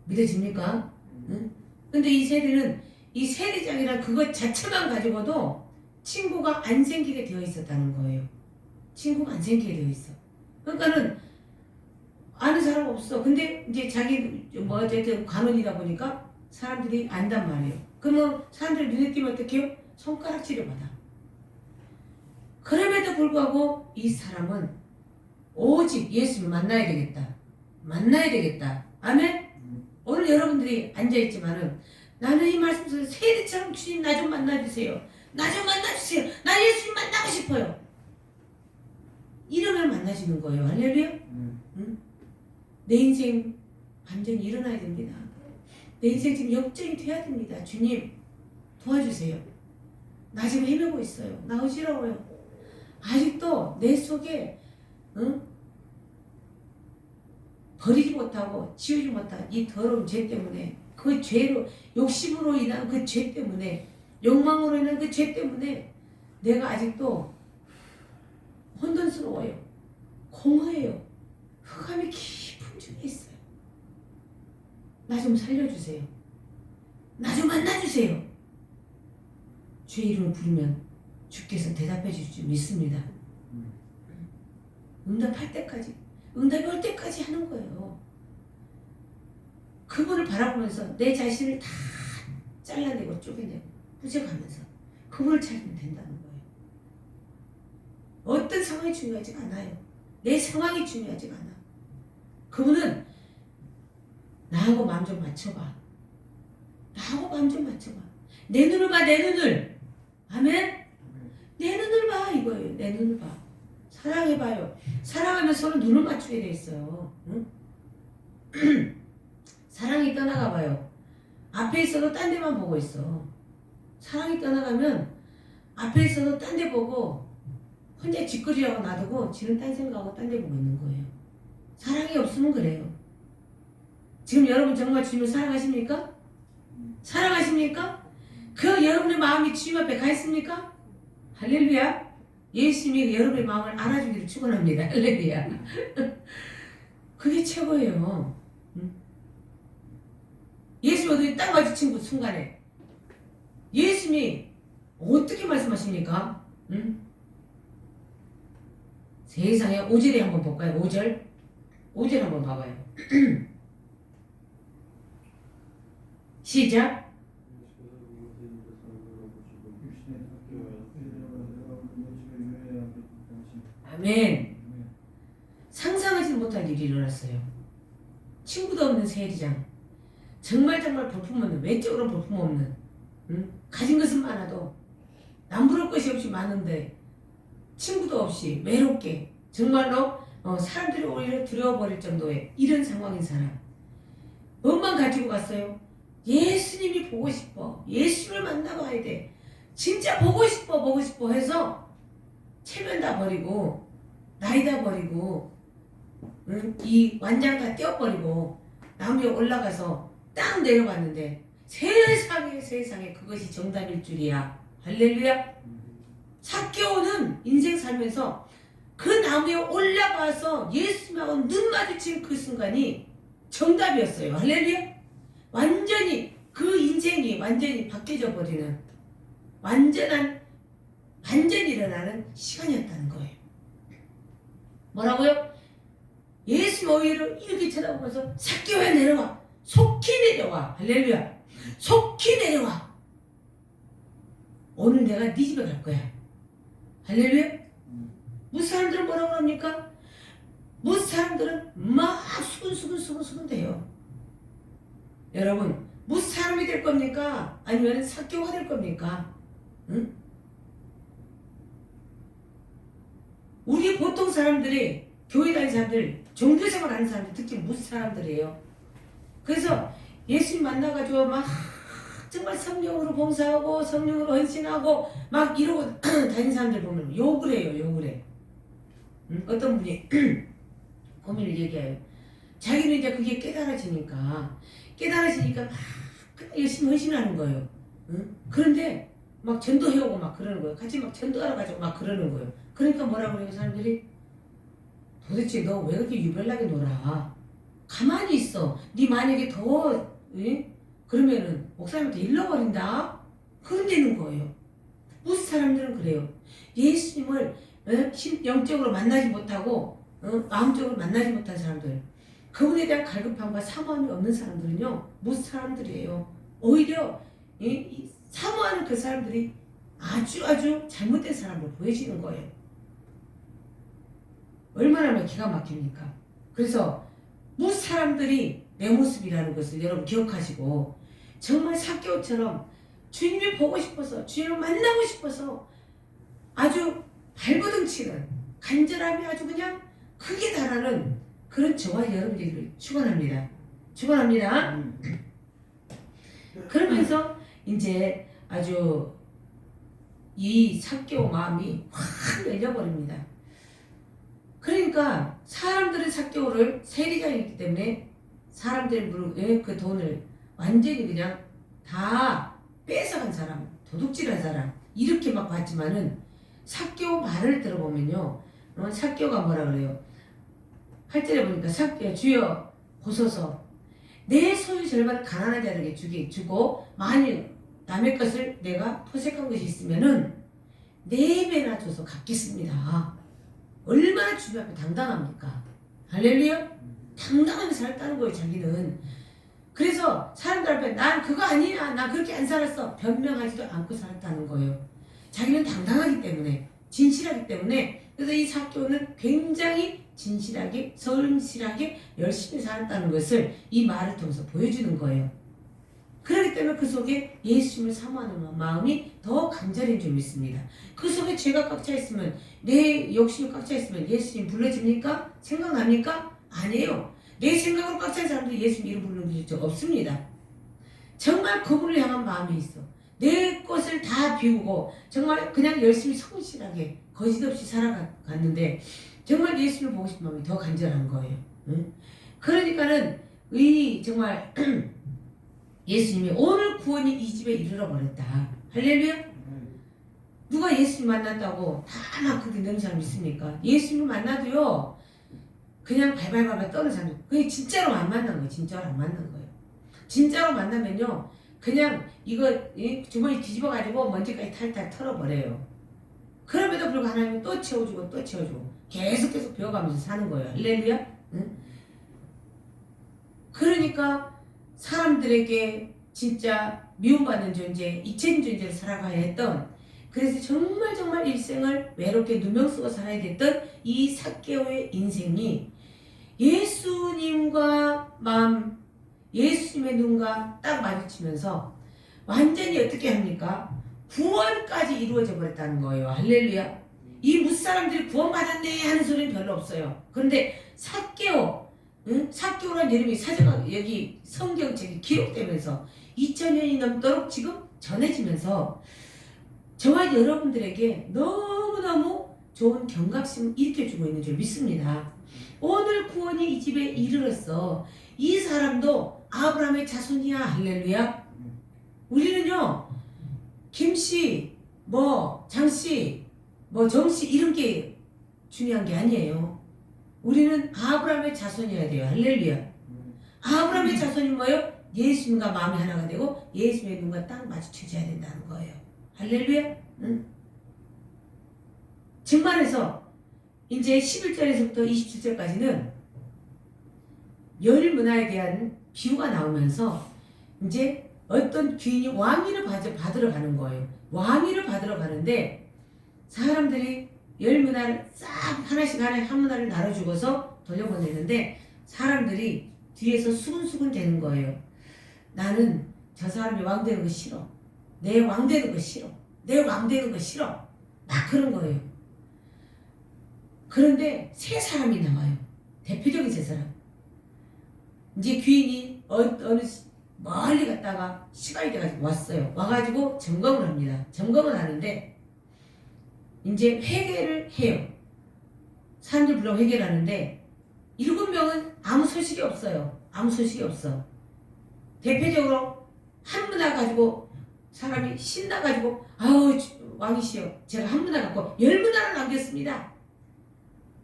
믿어집니까? 응? 근데 이 세대는 이 세대장이란 그것 자체만 가지고도 친구가 안 생기게 되어 있었다는 거예요. 친구가 안 생기게 되어 있어. 그러니까는 아는 사람 없어. 근데 이제 자기 뭐 어쨌든 관원이다 보니까 사람들이 안단 말이에요. 그러면 사람들이 눈에 띄면 어떻게 해요? 손가락질을 받아. 그럼에도 불구하고 이 사람은 오직 예수를 만나야 되겠다. 만나야 되겠다. 아멘? 오늘 여러분들이 앉아있지만은 나는 이 말씀 속에서 세리처럼 주님 나 좀 만나주세요. 나 좀 만나주세요. 나 예수님 만나고 싶어요. 이러면 만나시는 거예요. 할렐루야? 응? 내 인생 완전히 일어나야 됩니다. 내 인생 지금 역전이 돼야 됩니다. 주님 도와주세요. 나 지금 헤매고 있어요. 나 어지러워요. 아직도 내 속에 응? 버리지 못하고 지우지 못한 이 더러운 죄 때문에 그 죄로 욕심으로 인한 그 죄 때문에 욕망으로 인한 그 죄 때문에 내가 아직도 혼돈스러워요. 공허해요. 흑암이 깊은 중에 있어요. 나 좀 살려주세요. 나 좀 만나주세요. 주의 이름을 부르면 주께서 대답해 주실 줄 믿습니다. 응답할 때까지 응답이 올 때까지 하는 거예요. 그분을 바라보면서 내 자신을 다 잘라내고 쪼개내고 부정하면서 그분을 찾으면 된다는 거예요. 어떤 상황이 중요하지 않아요. 내 상황이 중요하지 않아. 그분은 나하고 마음 좀 맞춰봐. 나하고 마음 좀 맞춰봐. 내 눈을 봐. 내 눈을. 아멘? 내 눈을 봐 이거예요. 내 눈을 봐. 사랑해봐요. 사랑하면 서로 눈을 맞추게 돼 있어요. 응? 사랑이 떠나가봐요. 앞에 있어도 딴 데만 보고 있어. 사랑이 떠나가면 앞에 있어도 딴 데 보고 혼자 뒷거리라고 놔두고 지는 딴 생각하고 딴 데 보고 있는 거예요. 사랑이 없으면 그래요. 지금 여러분 정말 주님을 사랑하십니까? 사랑하십니까? 그 여러분의 마음이 주님 앞에 가 있습니까? 할렐루야. 예수님이 여러분의 마음을 알아주기를 축원합니다. 할렐루야. 그게 최고예요. 예수님 어디 딱 마주친 그 순간에 예수님이 어떻게 말씀하십니까? 응? 세상에 5절에 한번 볼까요? 5절 5절 한번 봐봐요. 시작. 아멘. 상상하지 못할 일이 일어났어요. 친구도 없는 세리장, 정말 볼품없는, 외적으로 볼품없는, 응? 가진 것은 많아도 남부를 것이 없이 많은데 친구도 없이 외롭게 정말로 사람들이 오히려 두려워버릴 정도의 이런 상황인 사람, 뭐만 가지고 갔어요? 예수님이 보고 싶어, 예수를 만나봐야 돼, 진짜 보고 싶어 해서 체면 다 버리고 나이 다 버리고, 응? 이 완장 다 떼어버리고 나무 위에 올라가서 딱 내려갔는데 세상에 그것이 정답일 줄이야. 할렐루야. 삭개오는 인생 살면서 그 나무에 올라가서 예수님하고 눈 마주친 그 순간이 정답이었어요. 할렐루야. 완전히 그 인생이 완전히 바뀌어져 버리는 완전히 일어나는 시간이었다는 거예요. 뭐라고요? 예수 오히려 이렇게 쳐다보면서 삭개오야 내려와, 속히 내려와. 할렐루야. 속히 내려와. 오늘 내가 네 집에 갈 거야. 할렐루야. 무슨 사람들은 뭐라고 합니까? 무슨 사람들은 막 수근수근 대요. 여러분, 무슨 사람이 될 겁니까? 아니면 삭개오가 될 겁니까? 응? 우리 보통 사람들이, 교회 다니는 사람들, 종교생활 하는 사람들, 특히 무슨 사람들이에요? 그래서 예수님 만나가지고 막 정말 성령으로 봉사하고 성령으로 헌신하고 막 이러고 다니는 사람들 보면 욕을 해요. 응? 어떤 분이 고민을 얘기해요. 자기는 이제 그게 깨달아지니까 막 그냥 열심히 헌신하는 거예요. 응? 그런데 막 전도해오고 막 그러는 거예요. 같이 막 전도하러 가지고 막 그러는 거예요. 그러니까 뭐라고 그래요, 사람들이? 도대체 너 왜 그렇게 유별나게 놀아? 가만히 있어. 네 만약에 더 그러면은 목사님한테 잃어버린다? 그런 데는 거예요. 무슨 사람들은 그래요. 예수님을 영적으로 만나지 못하고 마음적으로 만나지 못한 사람들, 그분에 대한 갈급함과 사모함이 없는 사람들은요, 무슨 사람들이에요? 오히려 사모하는 그 사람들이 아주 잘못된 사람으로 보여지는 거예요. 얼마나 기가 막힙니까? 그래서 무슨 사람들이 내 모습이라는 것을 여러분 기억하시고, 정말 삭개오처럼 주님을 보고 싶어서, 주님을 만나고 싶어서 아주 발버둥치는 간절함이 아주 그냥 크게 달하는 그런 저와 여러분들을 축원합니다. 그러면서 이제 아주 이 삭개오 마음이 확 열려버립니다. 그러니까 사람들은 삭개오를 세리장이기 때문에 사람들의 그 돈을 완전히 그냥 다 뺏어간 사람, 도둑질한 사람, 이렇게 막 봤지만은 삭개오 말을 들어보면요, 삭개오가 뭐라 그래요? 8절에 보니까 주여 보소서, 내 소유 절반을 가난한 자에게 주고 만일 남의 것을 내가 포색한 것이 있으면은 4배나 줘서 갚겠습니다. 얼마나 주님 앞에 당당합니까? 할렐루야. 당당하게 살았다는 거예요, 자기는. 그래서 사람들 앞에 난 그거 아니야, 나 그렇게 안 살았어, 변명하지도 않고 살았다는 거예요. 자기는 당당하기 때문에, 진실하기 때문에. 그래서 이 삭개오는 굉장히 진실하게, 성실하게 열심히 살았다는 것을 이 말을 통해서 보여주는 거예요. 그렇기 때문에 그 속에 예수님을 사모하는 마음이 더 강렬한 줄 믿습니다. 그 속에 죄가 꽉 차 있으면, 내 욕심이 꽉 차 있으면 예수님 불러집니까? 생각납니까? 아니에요. 내 생각으로 꽉 찬 사람들이 예수님 이름 부르는 적 없습니다. 정말 그분을 향한 마음이 있어. 내 것을 다 비우고 정말 그냥 열심히 성실하게 거짓없이 살아갔는데 정말 예수님을 보고 싶은 마음이 더 간절한 거예요. 응? 그러니까는 정말 예수님이 오늘 구원이 이 집에 이르러 버렸다. 할렐루야. 누가 예수님 만난다고 다 막 그렇게 되는 사람 있습니까? 예수님을 만나도요, 그냥 발발발발 떠는 사람, 그게 진짜로 안 만난 거예요. 진짜로 만나면요, 그냥 이거 주머니 뒤집어가지고 먼지까지 탈탈 털어버려요. 그럼에도 불구하고 하나님은 또 채워주고 또 채워주고 계속 배워가면서 사는 거예요. 할렐루야. 응? 그러니까 사람들에게 진짜 미움받는 존재, 잊혀진 존재로 살아가야 했던, 그래서 정말 일생을 외롭게 누명 쓰고 살아야 됐던 이 삭개오의 인생이 예수님과 마음, 예수님의 눈과 딱 마주치면서 완전히 어떻게 합니까? 구원까지 이루어져 버렸다는 거예요. 할렐루야. 이 무사람들이 구원받았네 하는 소리는 별로 없어요. 그런데 삭개오, 삭개오라는 이름이 여기 성경책에 기록되면서 2000년이 넘도록 지금 전해지면서 저와 여러분들에게 너무너무 좋은 경각심을 일으켜주고 있는 줄 믿습니다. 오늘 구원이 이 집에 이르렀어. 이 사람도 아브라함의 자손이야. 할렐루야. 우리는요, 김씨, 장씨, 정씨 이런 게 중요한 게 아니에요. 우리는 아브라함의 자손이어야 돼요. 할렐루야. 아브라함의 자손이 뭐예요? 예수님과 마음이 하나가 되고 예수님의 눈과 딱 마주쳐져야 된다는 거예요. 할렐루야. 응? 증반에서 이제 11절에서부터 27절까지는 열 문화에 대한 비유가 나오면서 이제 어떤 귀인이 왕위를 받으러 가는 거예요. 왕위를 받으러 가는데 사람들이 열 문화를 싹 하나씩 한 문화를 나눠주고서 돌려보내는데 사람들이 뒤에서 수근수근 되는 거예요. 나는 저 사람이 왕 되는 거 싫어. 내 왕 되는 거 싫어. 내 왕 되는 거 싫어. 막 그런 거예요. 그런데 세 사람이 나와요. 대표적인 세 사람. 이제 귀인이 어느 멀리 갔다가 시간이 돼가지고 왔어요. 와가지고 점검을 합니다. 점검을 하는데 이제 회개를 해요. 사람들 불러 회개를 하는데 7명은 아무 소식이 없어요. 아무 소식이 없어. 대표적으로 한 문화 가지고 사람이 신나가지고 아우 왕이시여 제가 한 문화 갖고 10문화를 남겼습니다.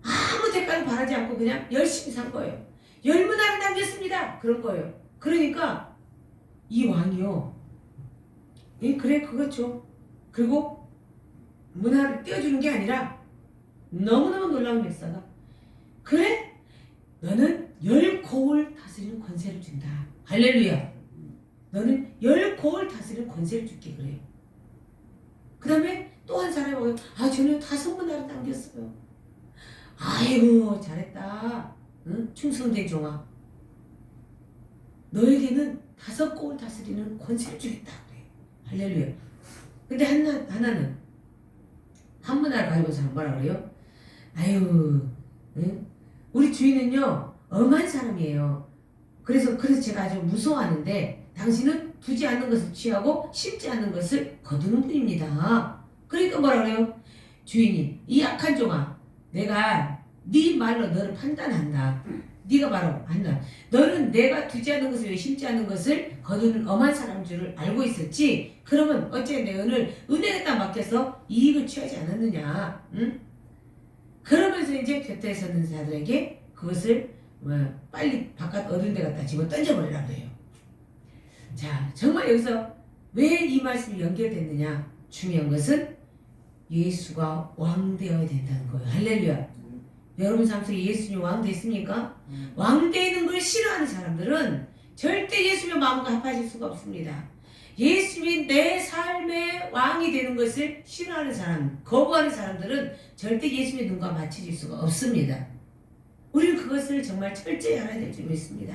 아무 대가를 바라지 않고 그냥 열심히 산 거예요. 10문화를 남겼습니다. 그런 거예요. 그러니까 이 왕이요. 그래 그거죠. 그리고 문화를 띄워주는 게 아니라 너무너무 놀라운 역사가 그래? 너는 10코를 다스리는 권세를 준다. 할렐루야. 너는 10코를 다스리는 권세를 줄게 그래요. 그 다음에 또 한 사람이 와요. 저는 5문화를 남겼어요. 아이고 잘했다. 응? 충성된 종아. 너에게는 5코를 다스리는 권세를 주겠다 그래. 할렐루야. 근데 하나는 한 문화를 가지고서 뭐라 그래요? 아유, 응? 우리 주인은요 엄한 사람이에요. 그래서 제가 아주 무서워하는데 당신은 두지 않는 것을 취하고 심지 않는 것을 거두는 분입니다. 그러니까 뭐라 그래요? 주인이 이 약한 종아, 내가 네 말로 너를 판단한다. 네가 바로 한다. 너는 내가 두지 않는 것을 왜 심지 않는 것을 거두는 엄한 사람인 줄을 알고 있었지. 그러면 어째 내 은혜에다 맡겨서 이익을 취하지 않았느냐. 응? 그러면서 이제 곁에 서는 자들에게 그것을 빨리 바깥 어두운 데 갖다 집어 던져버리라 그래요. 자, 정말 여기서 왜 이 말씀이 연결됐느냐. 중요한 것은 예수가 왕 되어야 된다는 거예요. 할렐루야. 여러분 삶 속에 예수님이 왕 됐습니까? 왕 되는 걸 싫어하는 사람들은 절대 예수님의 마음과 합하실 수가 없습니다. 예수님이 내 삶의 왕이 되는 것을 싫어하는 사람, 거부하는 사람들은 절대 예수님의 눈과 맞춰질 수가 없습니다. 우리는 그것을 정말 철저히 알아야 될 줄 믿습니다.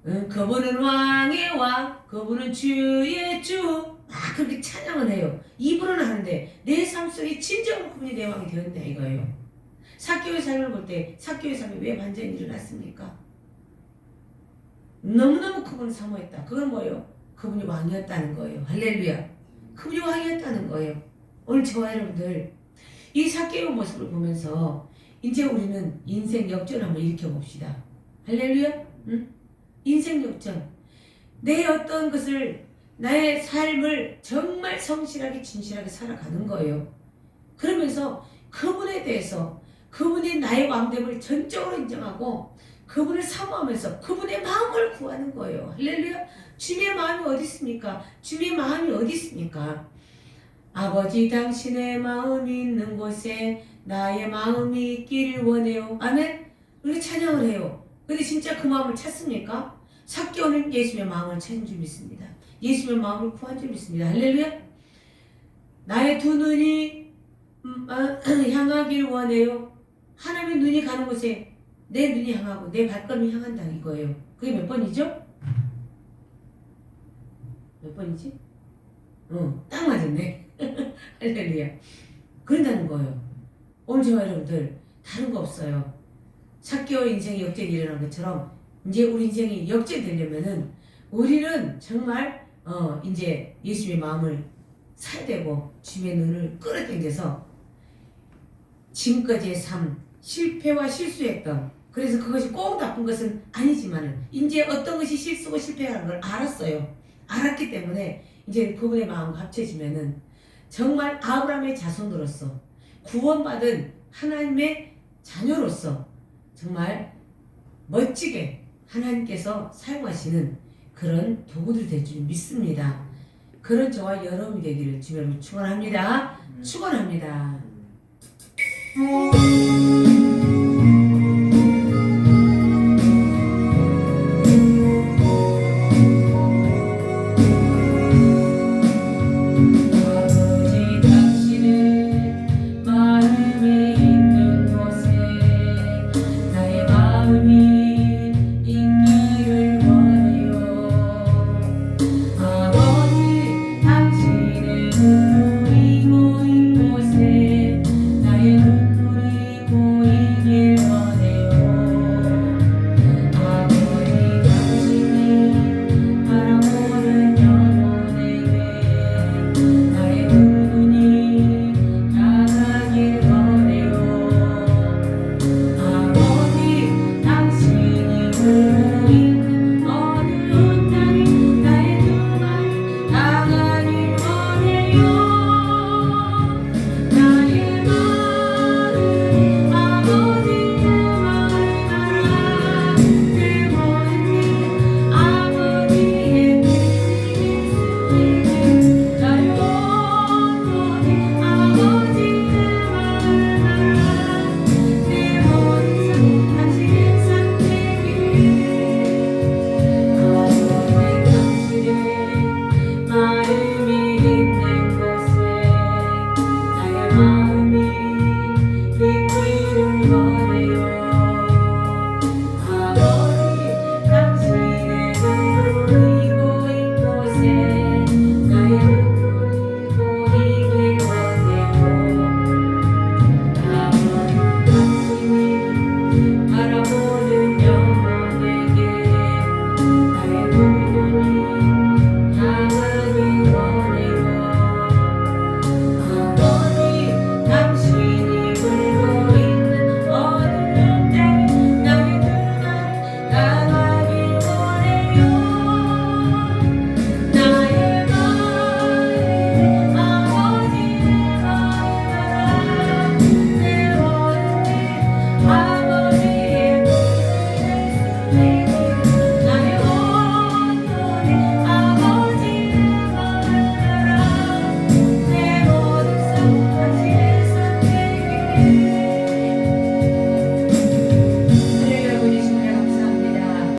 그분은 왕의 왕, 그분은 주의 주. 그렇게 찬양을 해요. 입으로는 하는데 내 삶 속에 진정으로 그분이 내 왕이 되었냐 이거예요. 삭개오의 삶을 볼 때 삭개오의 삶이 왜 반전이 일어났습니까? 너무너무 그분을 사모했다. 그건 뭐예요? 그분이 왕이었다는 거예요. 할렐루야. 그분이 왕이었다는 거예요. 오늘 저와 여러분들 이 삭개오 모습을 보면서 이제 우리는 인생 역전 한번 일으켜봅시다. 할렐루야. 응? 인생 역전. 내 어떤 것을 나의 삶을 정말 성실하게 진실하게 살아가는 거예요. 그러면서 그분에 대해서 그분이 나의 왕됨을 전적으로 인정하고 그분을 사모하면서 그분의 마음을 구하는 거예요. 할렐루야. 주님의 마음이 어디 있습니까? 주님의 마음이 어디 있습니까? 아버지 당신의 마음이 있는 곳에 나의 마음이 있기를 원해요. 아멘. 우리 찬양을 해요. 근데 진짜 그 마음을 찾습니까? 삭개오는 예수의 마음을 찾는 줄 믿습니다. 예수의 마음을 구한 줄 믿습니다. 할렐루야. 나의 두 눈이 향하길 원해요. 하나님의 눈이 가는 곳에 내 눈이 향하고 내 발걸음이 향한다 이거예요. 그게 몇 번이죠? 몇 번이지? 딱 맞았네. 할렐루야. 그런다는 거예요. 오늘 저와 여러분들 다른 거 없어요. 삭개오 인생이 역전이 일어난 것처럼 이제 우리 인생이 역전되려면은 우리는 정말 이제 예수의 마음을 사야 되고 주님의 눈을 끌어당겨서 지금까지의 삶 실패와 실수했던 그래서 그것이 꼭 나쁜 것은 아니지만은 이제 어떤 것이 실수고 실패하는 걸 알았어요. 알았기 때문에 이제 그분의 마음과 합쳐지면은 정말 아브라함의 자손으로서 구원받은 하나님의 자녀로서 정말 멋지게 하나님께서 사용하시는 그런 도구들이 될 줄 믿습니다. 그런 저와 여러분이 되기를 주님으로 축원합니다. 축원합니다.